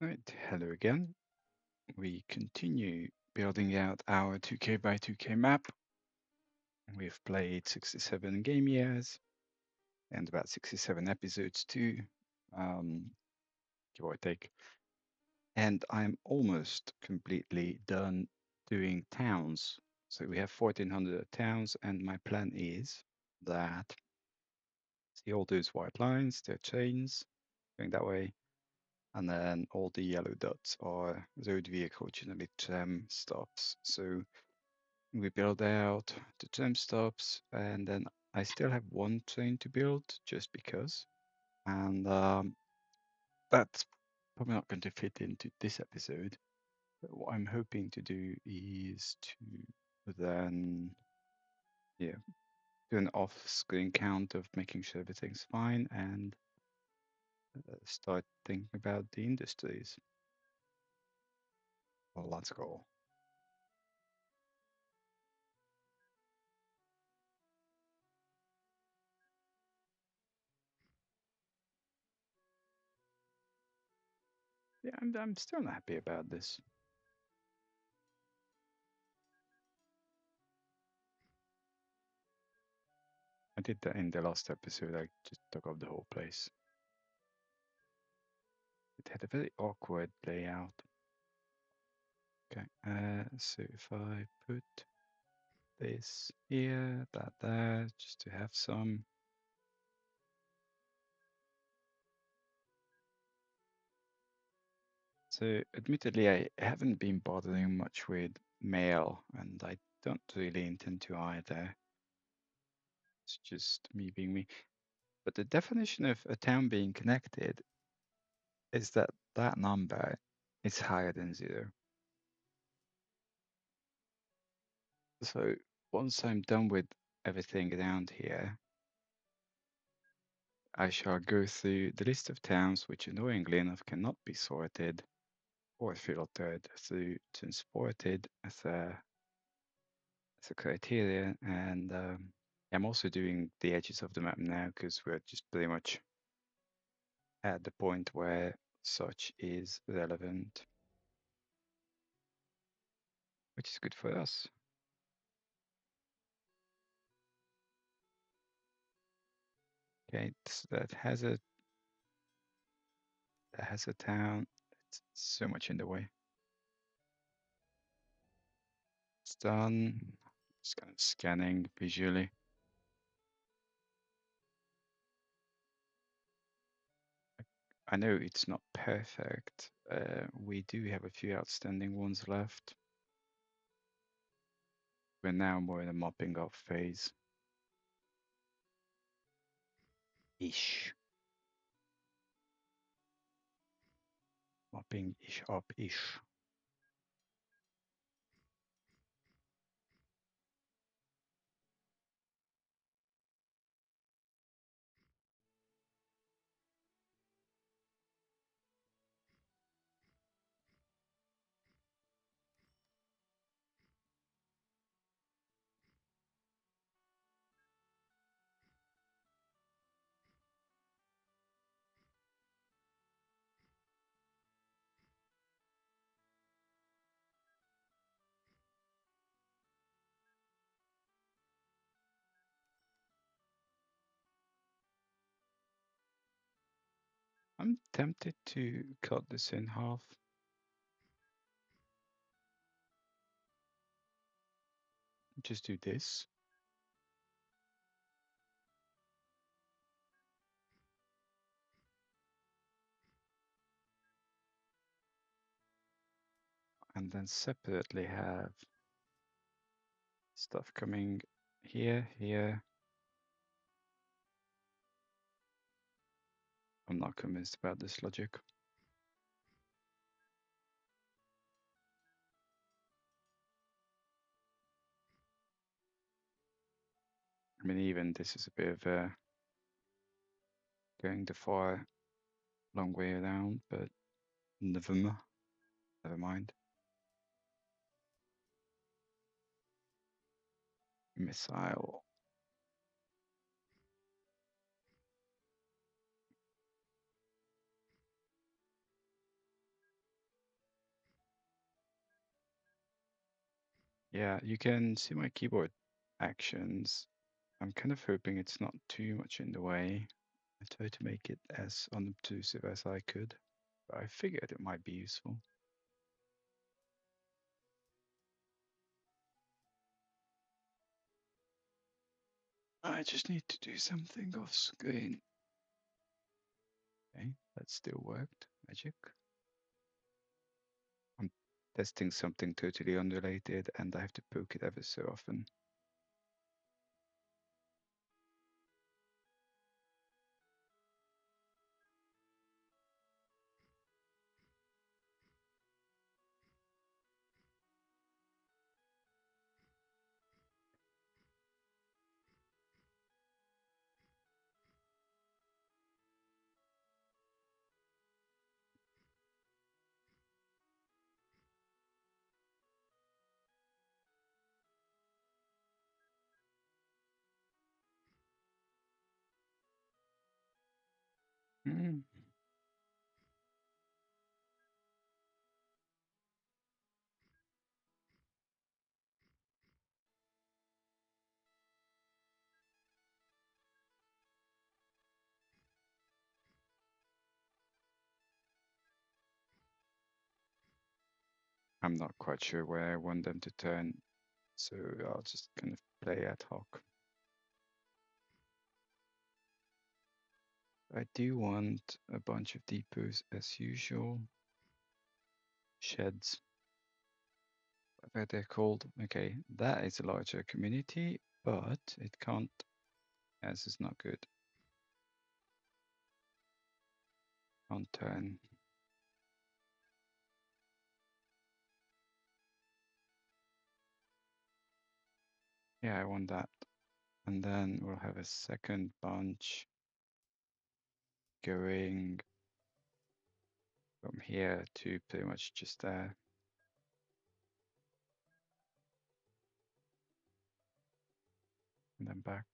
Right, hello again. We continue building out our 2K by 2K map. We've played 67 game years and about 67 episodes too, give or take. And I'm almost completely done doing towns. So we have 1400 towns, and my plan is that, see all those white lines, they're chains going that way. And then all the yellow dots are road vehicle generally tram stops. So we build out the tram stops, and then I still have one train to build just because. And that's probably not going to fit into this episode. But what I'm hoping to do is to then, yeah, do an off-screen count of making sure everything's fine and start thinking about the industries. Well, let's go. Yeah, I'm still not happy about this. I did that in the last episode. I just took off the whole place. It had a very awkward layout. Okay, so if I put this here, that there, just to have some. So admittedly, I haven't been bothering much with mail, and I don't really intend to either. It's just me being me. But the definition of a town being connected is that that number is higher than 0. So once I'm done with everything around here, I shall go through the list of towns which annoyingly enough cannot be sorted or filtered through transported as a criteria. And I'm also doing the edges of the map now because we're just pretty much at the point where such is relevant, which is good for us. Okay, so that has a town. It's so much in the way. It's done. Just kind of scanning visually. I know it's not perfect. We do have a few outstanding ones left. We're now more in a mopping up phase. Ish. Mopping ish up ish. I'm tempted to cut this in half. Just do this. And then separately have stuff coming here, here. I'm not convinced about this logic. I mean, even this is a bit of going the far long way around, but never mind. Missile. Yeah, you can see my keyboard actions. I'm kind of hoping it's not too much in the way. I try to make it as unobtrusive as I could, but I figured it might be useful. I just need to do something off screen. Okay, that still worked. Magic. I'm testing something totally unrelated and I have to poke it ever so often. Hmm. I'm not quite sure where I want them to turn, so I'll just kind of play ad hoc. I do want a bunch of depots as usual. Sheds, whatever they're called. Okay, that is a larger community, but it can't, as is not good. Can't turn. Yeah, I want that. And then we'll have a second bunch going from here to pretty much just there. And then back.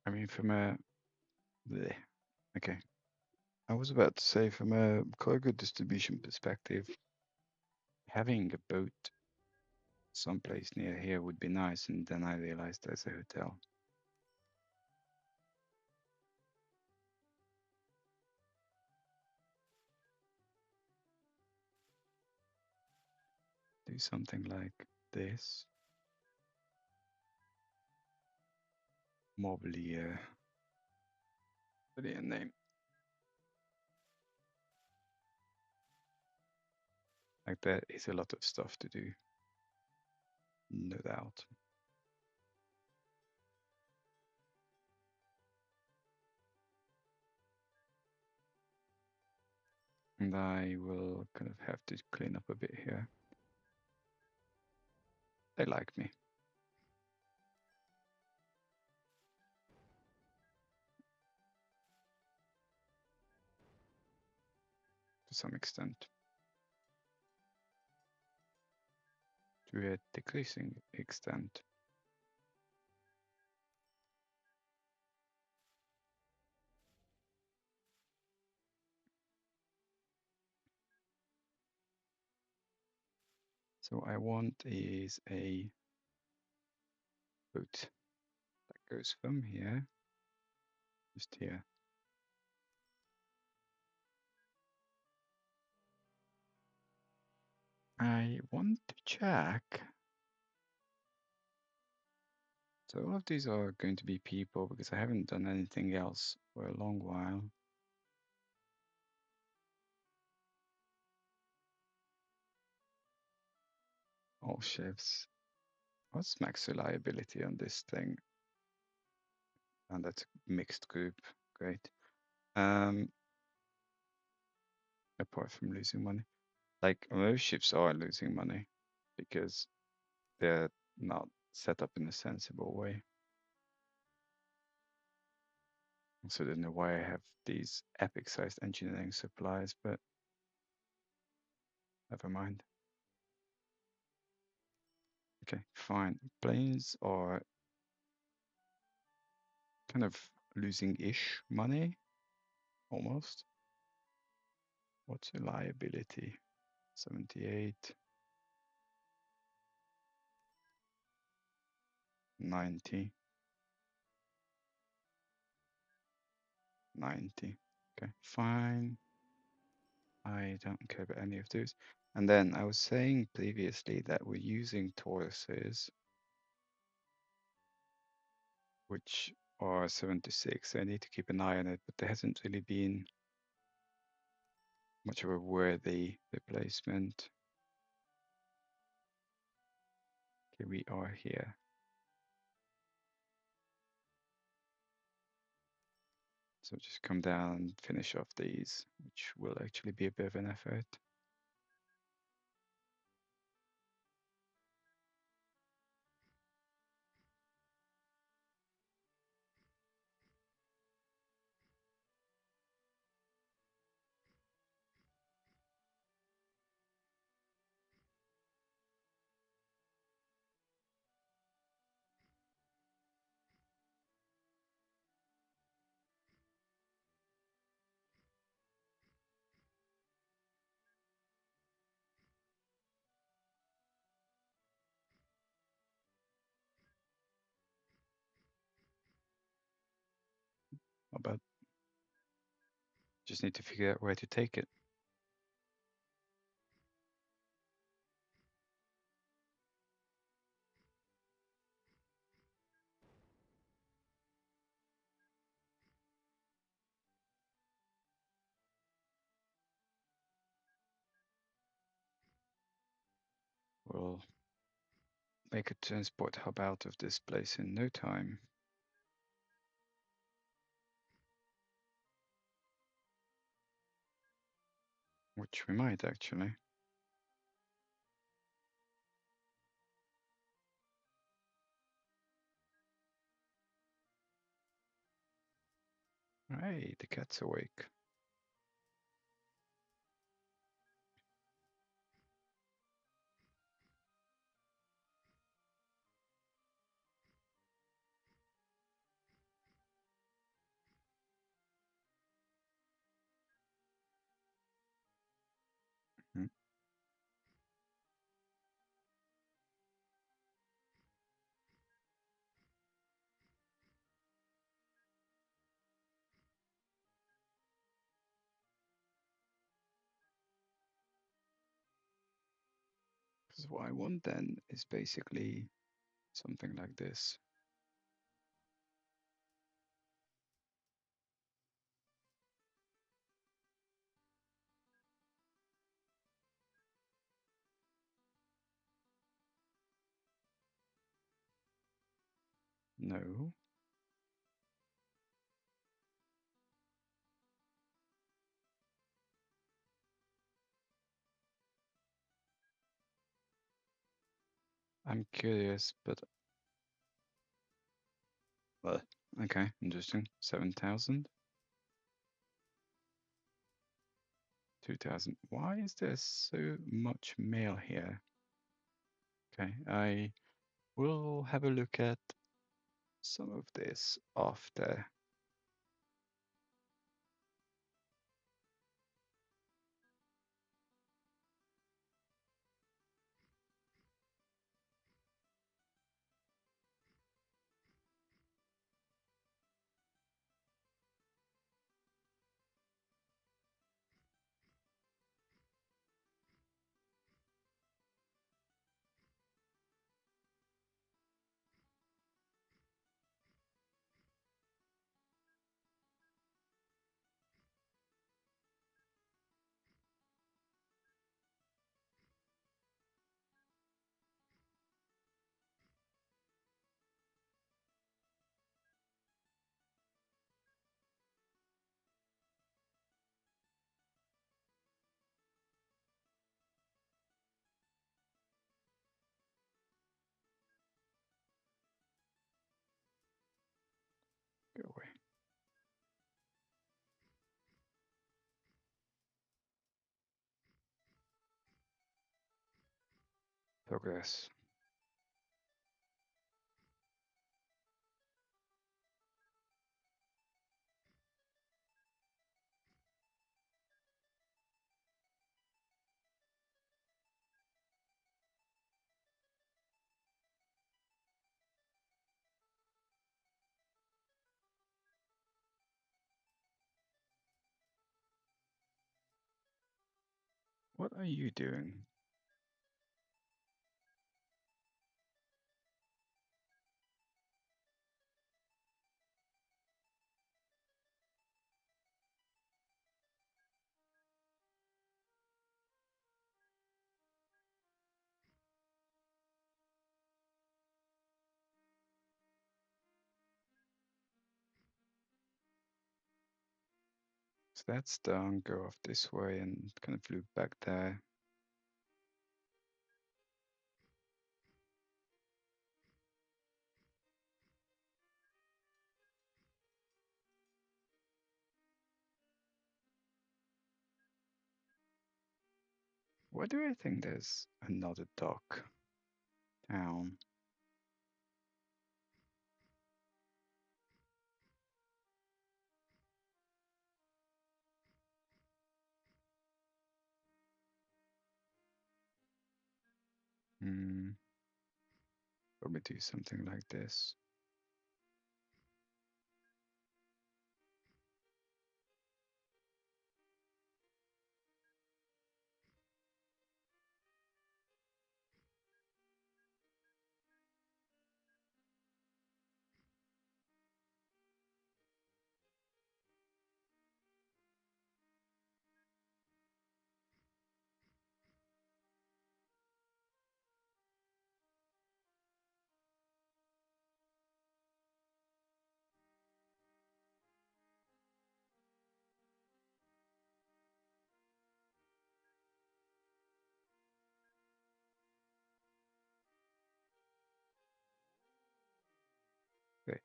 I mean, from a... bleh. Okay. I was about to say, from a cargo distribution perspective, having a boat someplace near here would be nice, and then I realized there's a hotel. Do something like this. Mobilier. Brilliant name. Like, there is a lot of stuff to do. No doubt. And I will kind of have to clean up a bit here. They like me. To some extent. To a decreasing extent. So I want is a boat that goes from here, just here. I want to check. So all of these are going to be people because I haven't done anything else for a long while. All shifts. What's max reliability on this thing? And that's a mixed group. Great. Apart from losing money. Like most ships are losing money because they're not set up in a sensible way. So I don't know why I have these epic sized engineering supplies, but never mind. Okay, fine. Planes are kind of losing-ish money, almost. What's a liability? 78, 90, 90. Okay, fine. I don't care about any of those. And then I was saying previously that we're using toruses, which are 76. So I need to keep an eye on it, but there hasn't really been much of a worthy replacement. Okay, we are here. So just come down and finish off these, which will actually be a bit of an effort. But just need to figure out where to take it. We'll make a transport hub out of this place in no time. Which we might actually. Hey, the cat's awake. Hmm. Because what I want then is basically something like this. No. I'm curious, but well, okay, interesting. 7,000, 2,000. Why is there so much mail here? Okay, I will have a look at some of this after. Go away. Progress. What are you doing? So that's done. Go off this way and kind of loop back there. Why do I think there's another dock down? Probably do something like this. Great.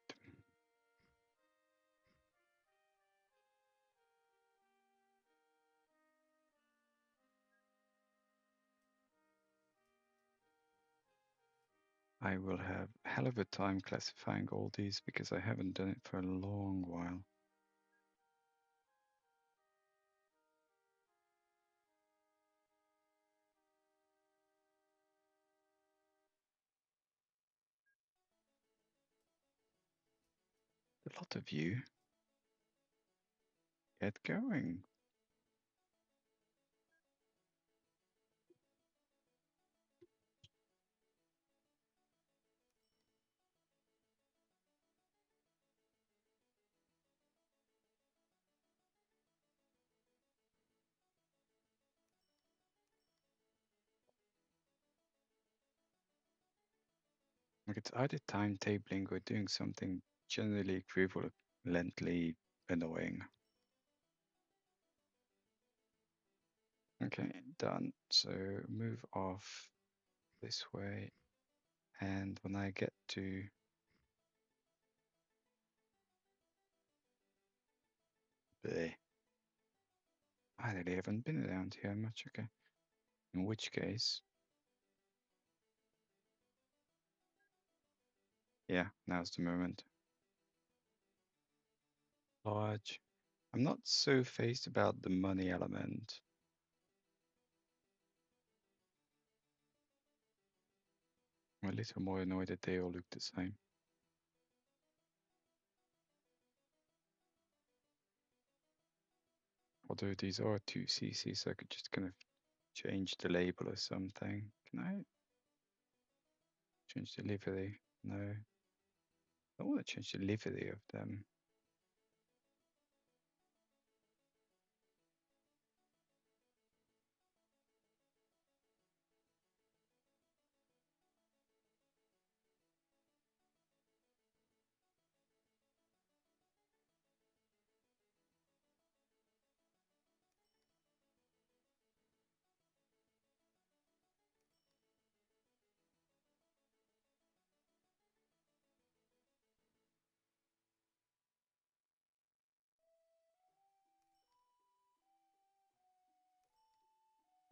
I will have a hell of a time classifying all these because I haven't done it for a long while. A lot of you get going. Like it's either timetabling or doing something generally equivalently annoying. Okay, done. So move off this way. And when I get to bleh, I really haven't been around here much. Okay. In which case, yeah, now's the moment. Large. I'm not so phased about the money element. I'm a little more annoyed that they all look the same. Although these are 2cc, so I could just kind of change the label or something. Can I change the livery? No. I don't want to change the livery of them.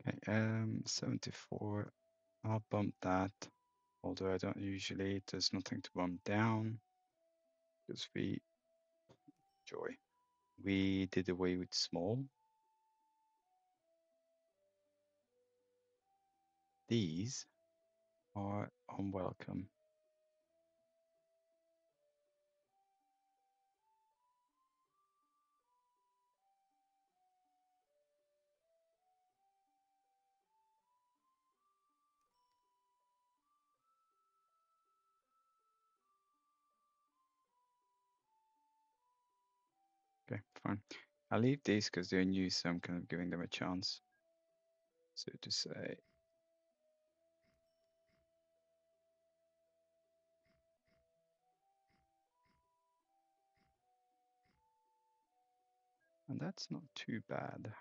Okay, 74. I'll bump that. Although I don't usually, there's nothing to bump down. Because we did away with small. These are unwelcome. fine. I'll leave these because they're new, so I'm kind of giving them a chance, so to say. And that's not too bad.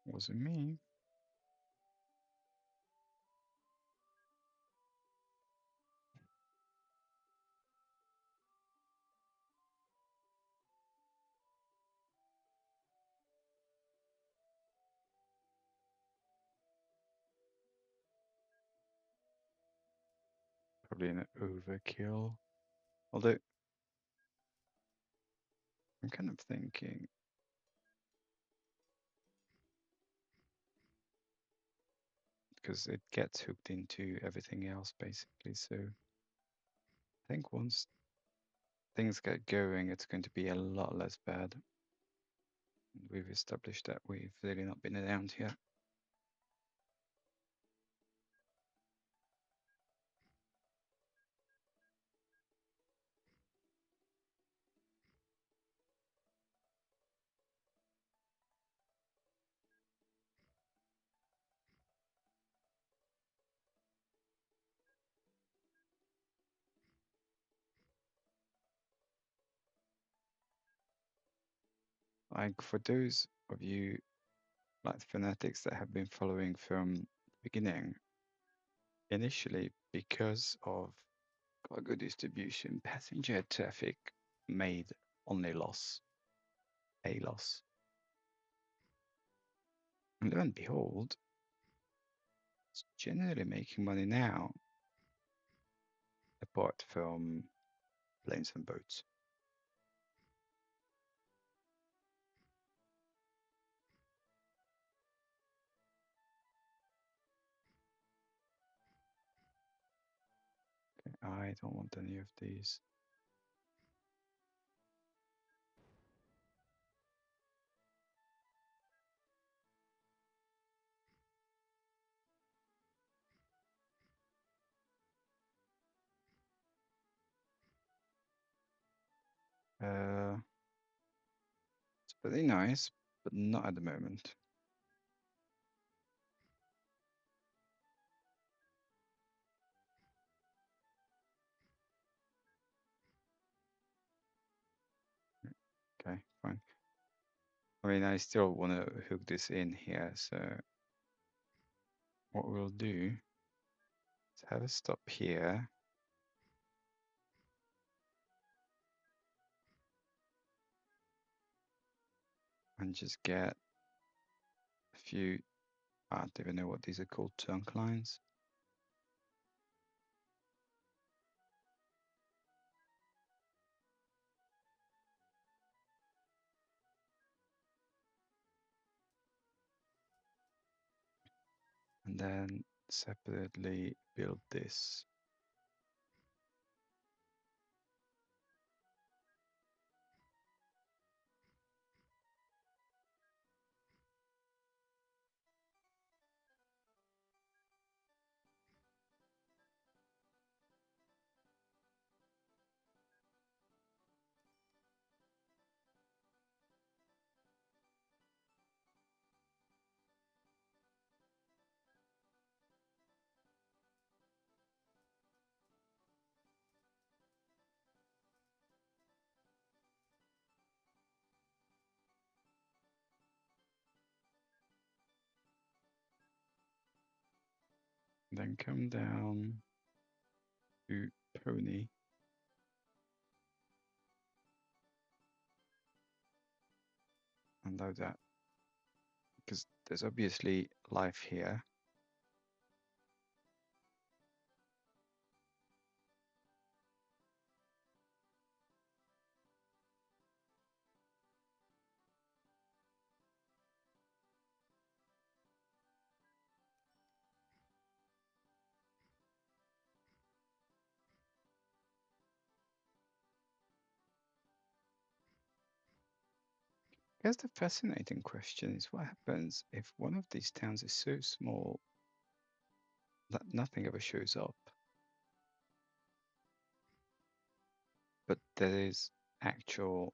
Wasn't me. Probably an overkill. Although I'm kind of thinking, because it gets hooked into everything else basically. So I think once things get going, it's going to be a lot less bad. We've established that we've really not been around here. Like for those of you like fanatics that have been following from the beginning, initially because of cargo distribution, passenger traffic made only a loss. And lo and behold, it's generally making money now, apart from planes and boats. Okay, I don't want any of these. It's pretty nice, but not at the moment. Okay, fine. I mean, I still want to hook this in here, so what we'll do is have a stop here. And just get a few, I don't even know what these are called, trunk lines. And then separately build this. Then come down to Pony. And load that. Because there's obviously life here. I guess the fascinating question is what happens if one of these towns is so small that nothing ever shows up, but there is actual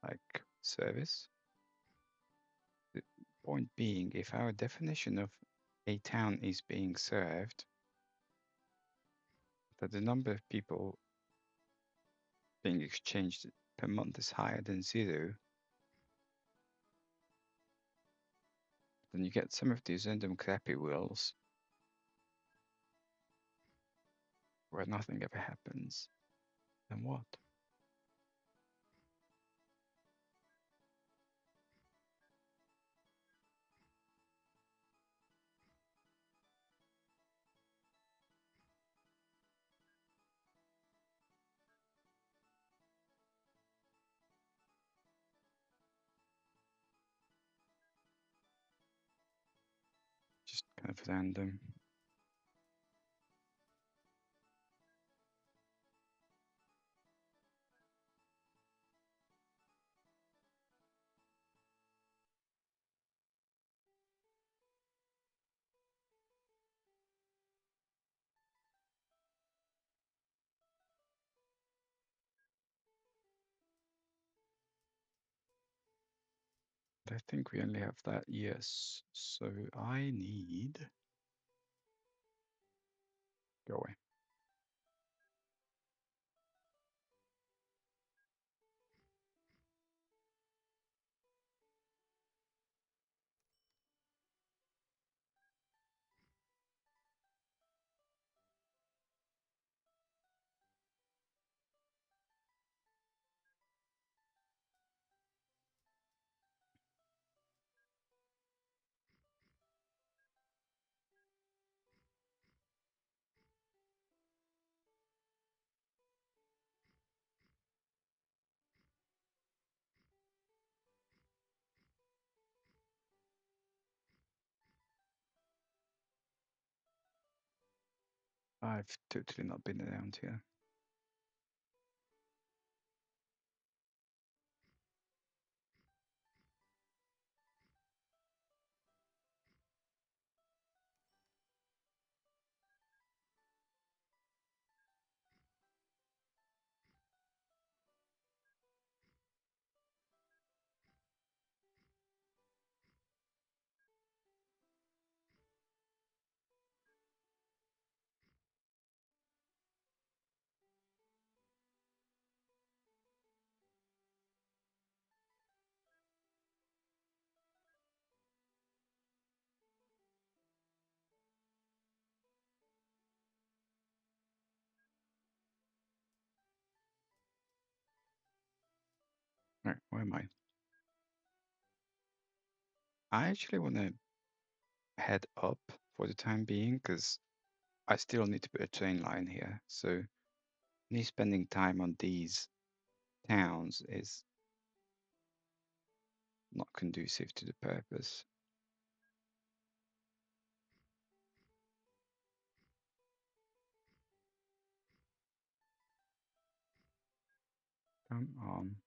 like service. The point being, if our definition of a town is being served, that the number of people being exchanged per month is higher than zero, then you get some of these random crappy wheels where nothing ever happens. Then what? Just kind of random. I think we only have that, yes. So I need... Go away. I've totally not been around here. Right, where am I? I actually want to head up for the time being because I still need to put a train line here. So me spending time on these towns is not conducive to the purpose. Come on.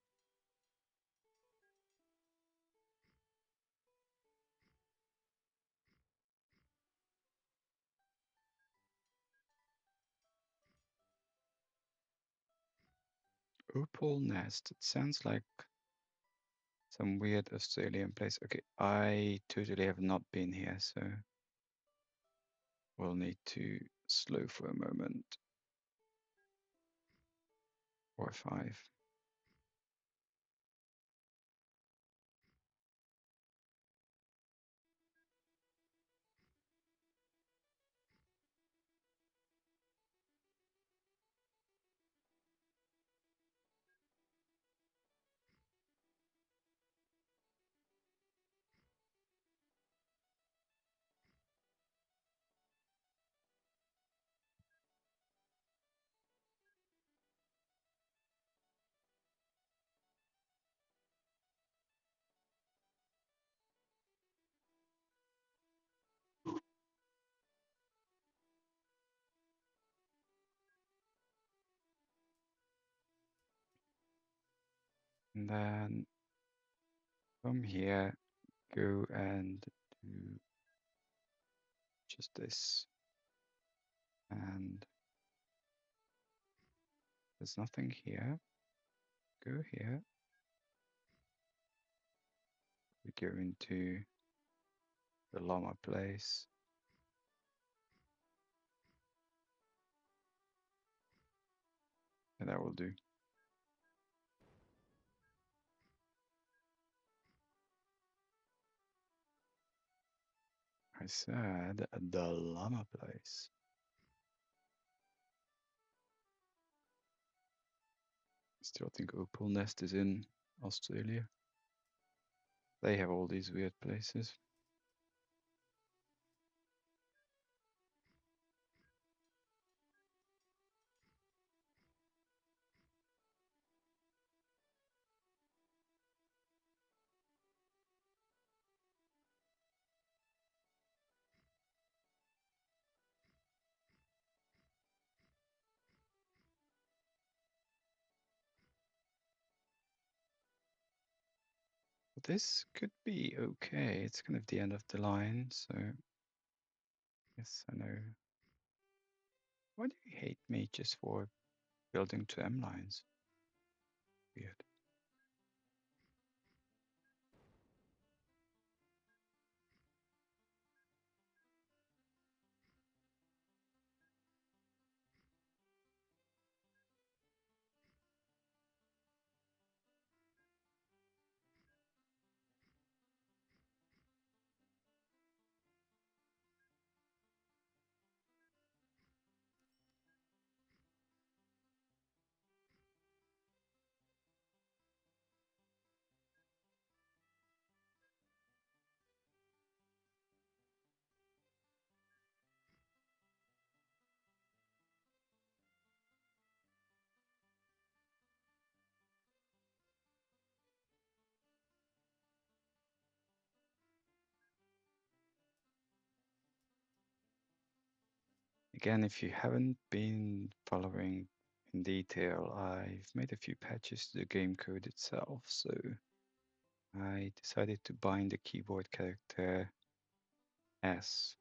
Opal Nest. It sounds like some weird Australian place. Okay, I totally have not been here, so we'll need to slow for a moment. Or 5. And then from here, go and do just this. And there's nothing here. Go here. We go into the llama place. And that will do. I said the llama place. Still think Opal Nest is in Australia. They have all these weird places. But this could be okay. It's kind of the end of the line, so yes, I know. Why do you hate me just for building 2M lines? Weird. Again, if you haven't been following in detail, I've made a few patches to the game code itself. So I decided to bind the keyboard character S,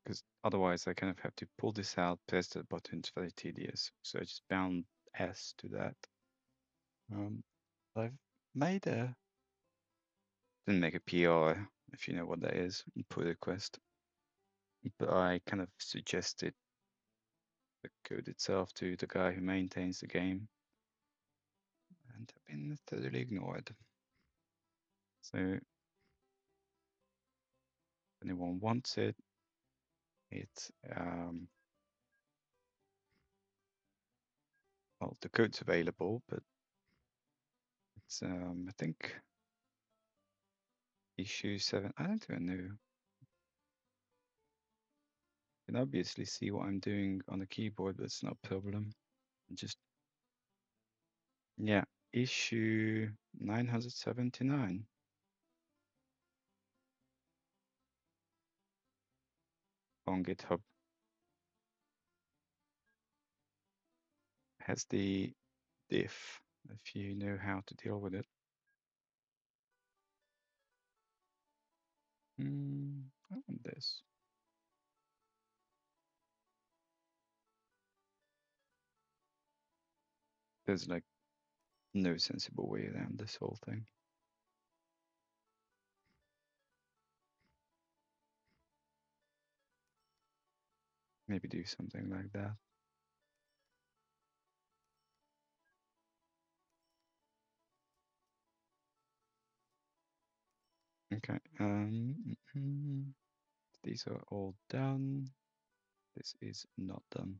because otherwise I kind of have to pull this out, press the button. It's very tedious. So I just bound S to that. I've made a didn't make a PR, if you know what that is, pull request. But I kind of suggested the code itself to the guy who maintains the game, and have been thoroughly ignored. So if anyone wants it, it's well, the code's available, but it's I think issue 7. I don't even know. You can obviously see what I'm doing on the keyboard, but it's not a problem. Just yeah, issue 979 on GitHub. Has the diff, if you know how to deal with it. I want this. There's like no sensible way around this whole thing. Maybe do something like that. Okay. These are all done. This is not done.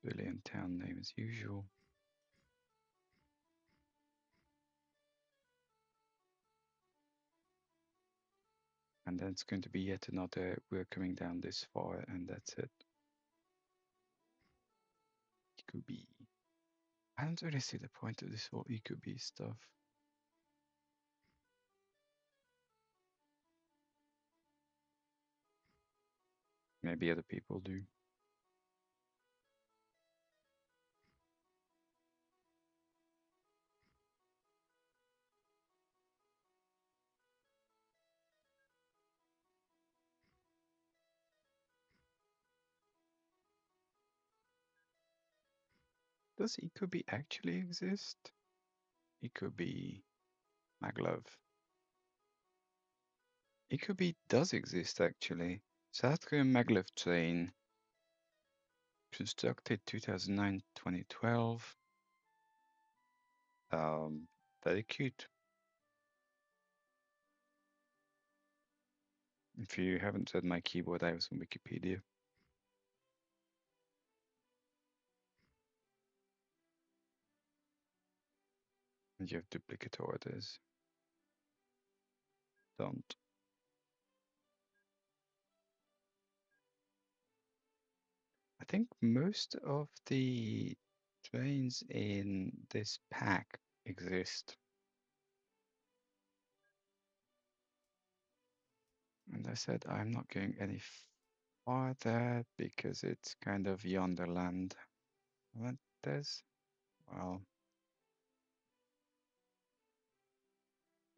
Brilliant town name as usual. And then it's going to be yet another, we're coming down this far, and that's it. EQB. I don't really see the point of this whole EQB stuff. Maybe other people do. Does Ecobi actually exist? Ecobi maglev. Ecobi does exist actually. South Korean maglev train constructed 2009-2012. Very cute. If you haven't read my keyboard, I was on Wikipedia. And you have duplicate orders. Don't. I think most of the trains in this pack exist. And I said I'm not going any farther because it's kind of yonderland. What does? Well,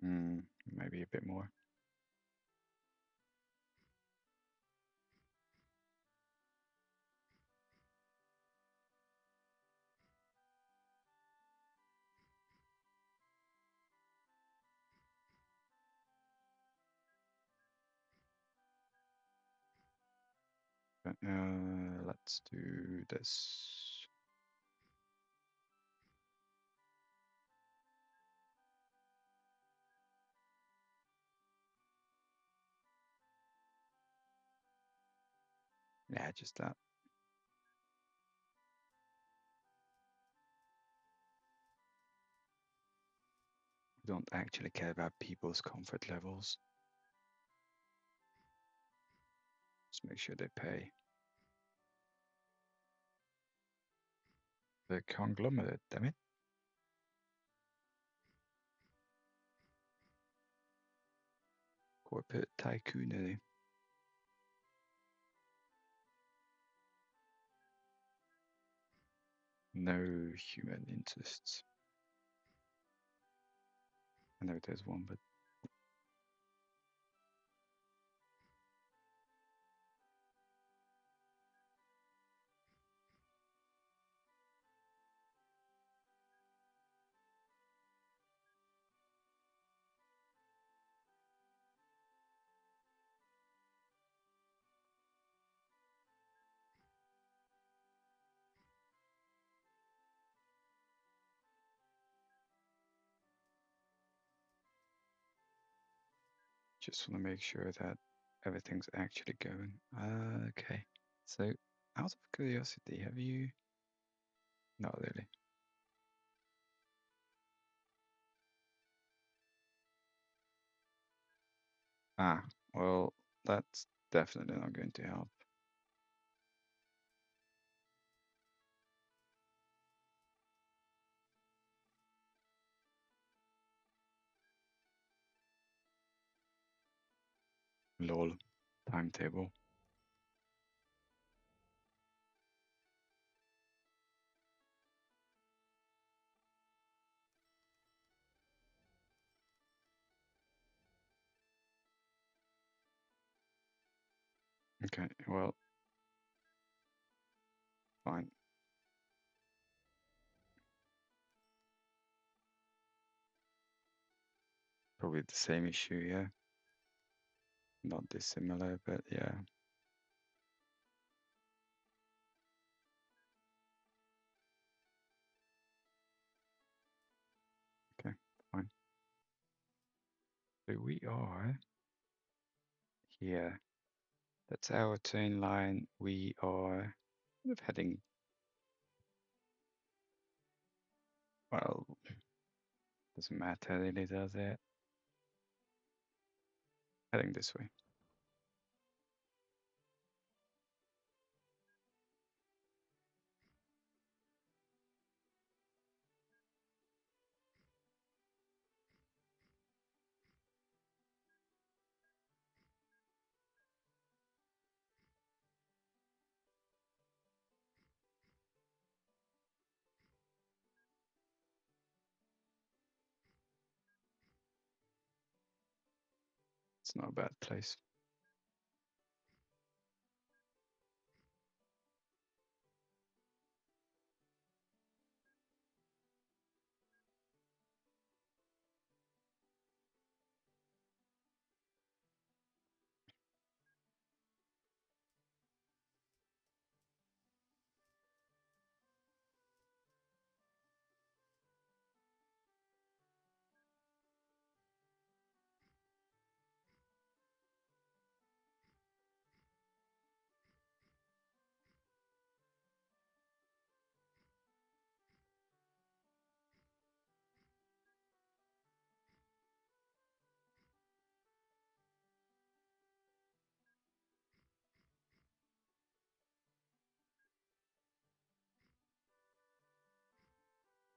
maybe a bit more. Let's do this. Yeah, just that. We don't actually care about people's comfort levels. Just make sure they pay. The conglomerate, damn it. Corporate tycoonery. No human interests. I know there's one, but just want to make sure that everything's actually going. Okay. So, out of curiosity, have you? Not really. Ah, well, that's definitely not going to help. Lol. Timetable. Okay, well, fine. Probably the same issue, yeah. Not dissimilar, but yeah. Okay, fine. So we are here. That's our train line. We are kind of heading, well, doesn't matter really, does it? Heading this way. It's not a bad place.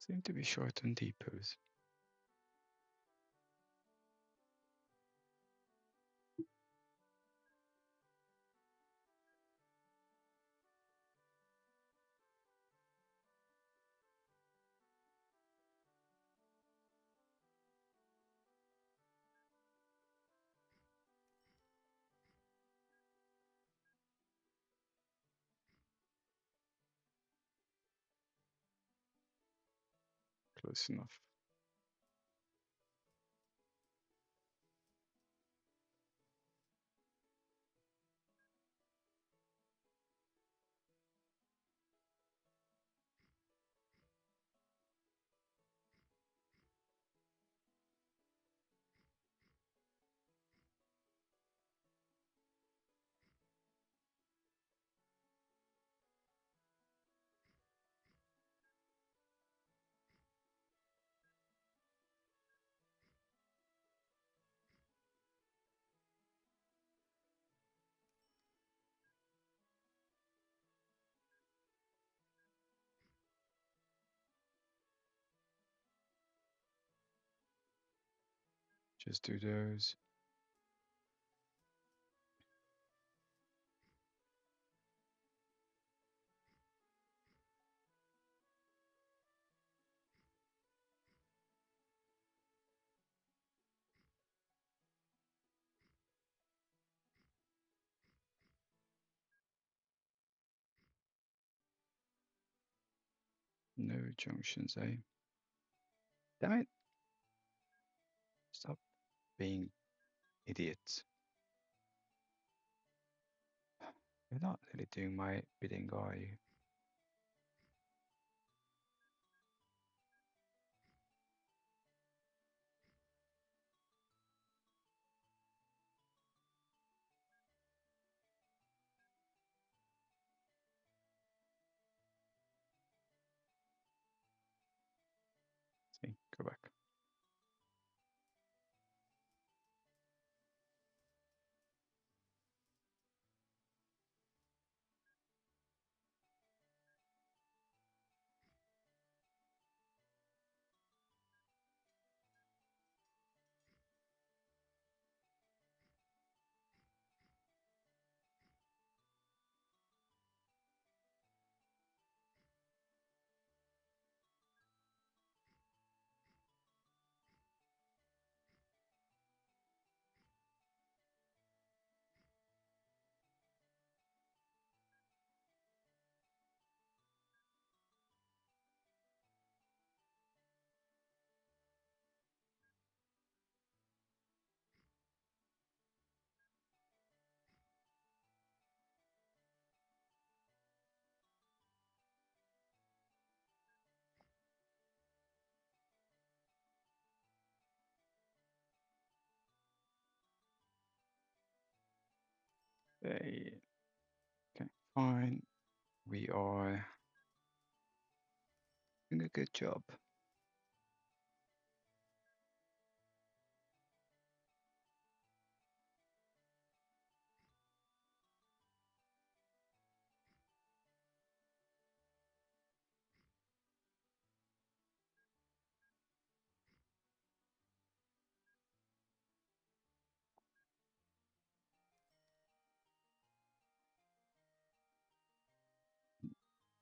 Seem to be short on depots. Close enough. Just do those. No junctions, eh? Damn it. Stop being idiots. You're not really doing my bidding, are you? See, go back. They, okay, fine. We are doing a good job.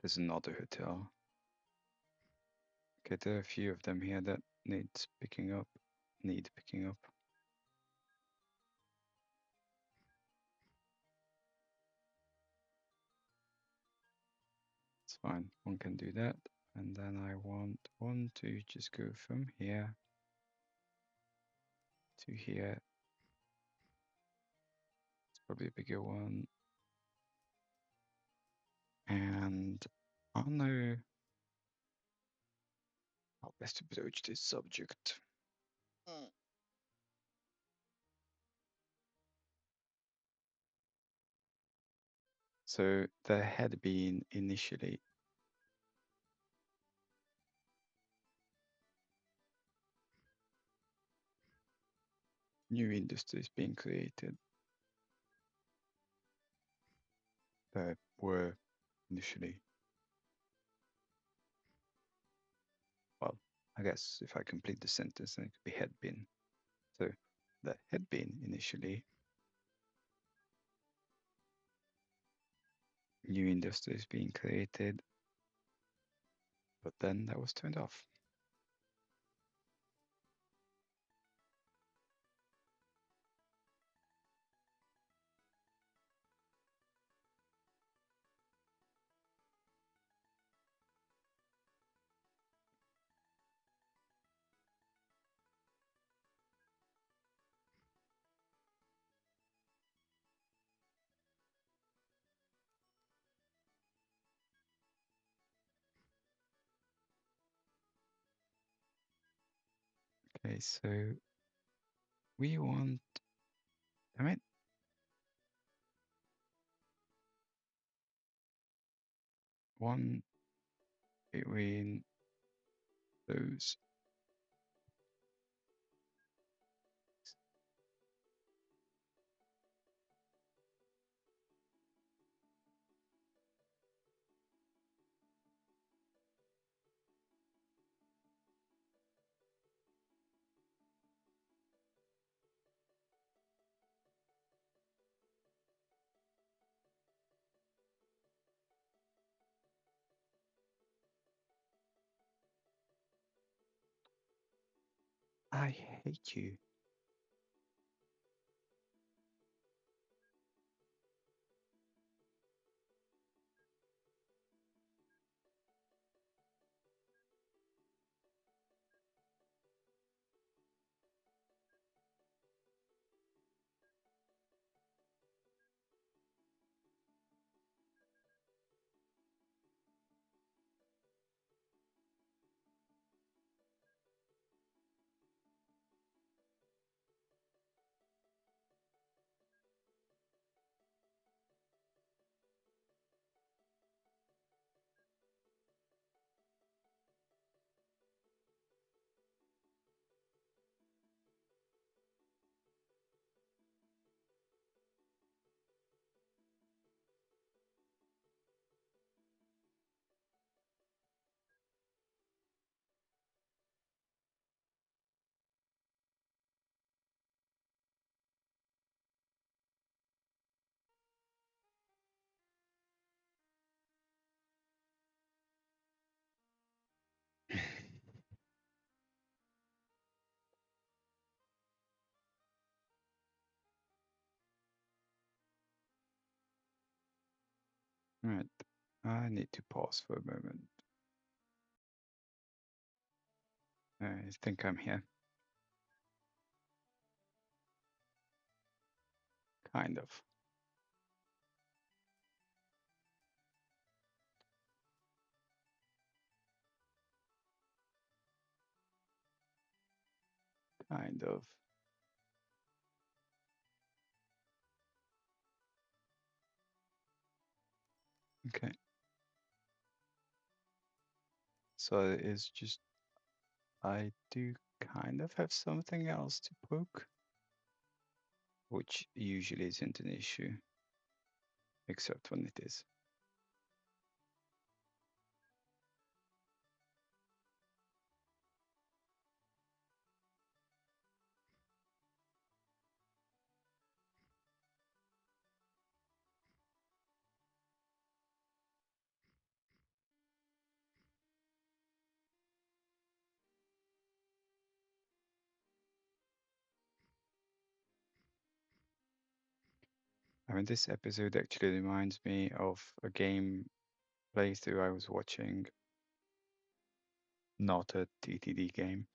There's another hotel. Okay, there are a few of them here that need picking up. fine. One can do that. And then I want one to just go from here to here. It's probably a bigger one. And I know how best to approach this subject. So there had been initially new industries being created that were initially, well, I guess if I complete the sentence, then it could be had been. So there had been initially new industries being created, but then that was turned off. Okay, so we want, I mean, one between those. I hate you. Right, I need to pause for a moment. I think I'm here. Kind of. Kind of. Okay. So it's just, I do kind of have something else to poke, which usually isn't an issue, except when it is. I mean, this episode actually reminds me of a game playthrough I was watching, not a TTD game.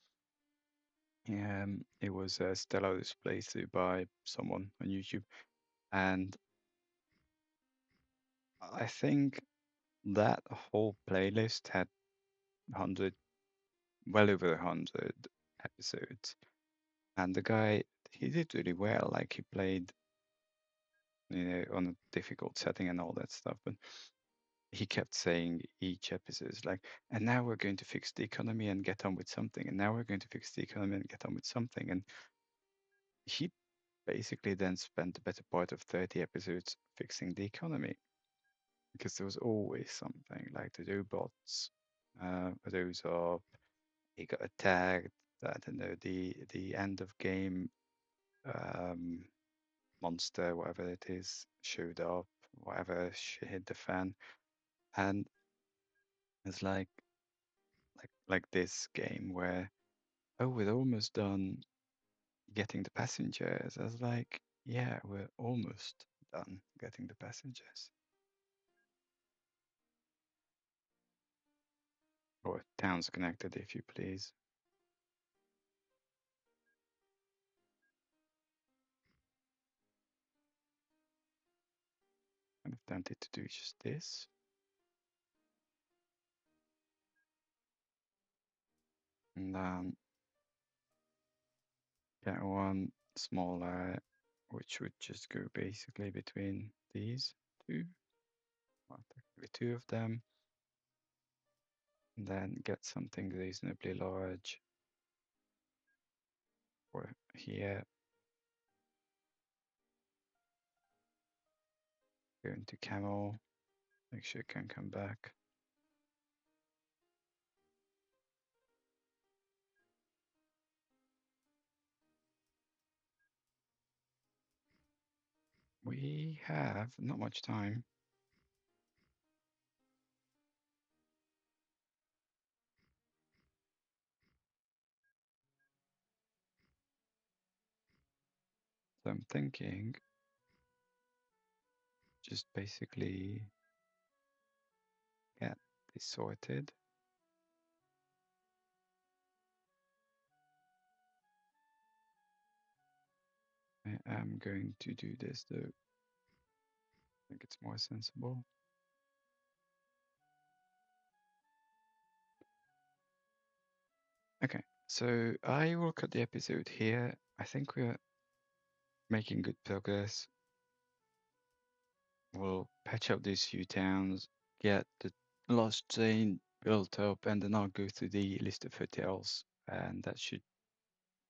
It was a Stellaris playthrough by someone on YouTube, and I think that whole playlist had 100, well over 100 episodes, and the guy, he did really well. Like he played, on a difficult setting and all that stuff, but he kept saying each episode is like, and now we're going to fix the economy and get on with something, and now we're going to fix the economy and get on with something, and he basically then spent the better part of 30 episodes fixing the economy because there was always something like the robots rose up, he got attacked, I don't know, the end of game um, monster, whatever it is, showed up, whatever shit hit the fan, and it's like this game where, oh, we're almost done getting the passengers. I was like, yeah, we're almost done getting the passengers. Or towns connected, if you please. Kind of tempted to do just this. And then get one smaller, which would just go basically between these two. Well, technically two of them. And then get something reasonably large for here. Go into camel. Make sure it can come back. We have not much time. So I'm thinking just basically get this sorted. I am going to do this though. I think it's more sensible. Okay, so I will cut the episode here. I think we're making good progress. We'll patch up these few towns, get the last train built up, and then I'll go through the list of hotels, and that should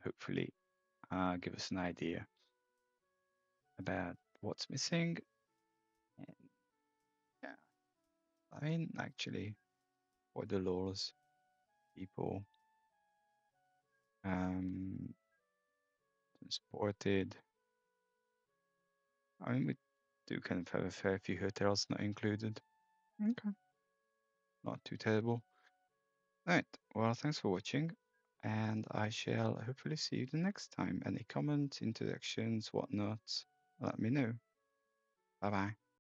hopefully give us an idea about what's missing. And yeah, I mean, actually, for the laws, people transported. I mean, we do kind of have a fair few hotels not included. Okay, not too terrible. Right, well, thanks for watching, and I shall hopefully see you the next time. Any comments, interactions, whatnot, let me know. Bye bye.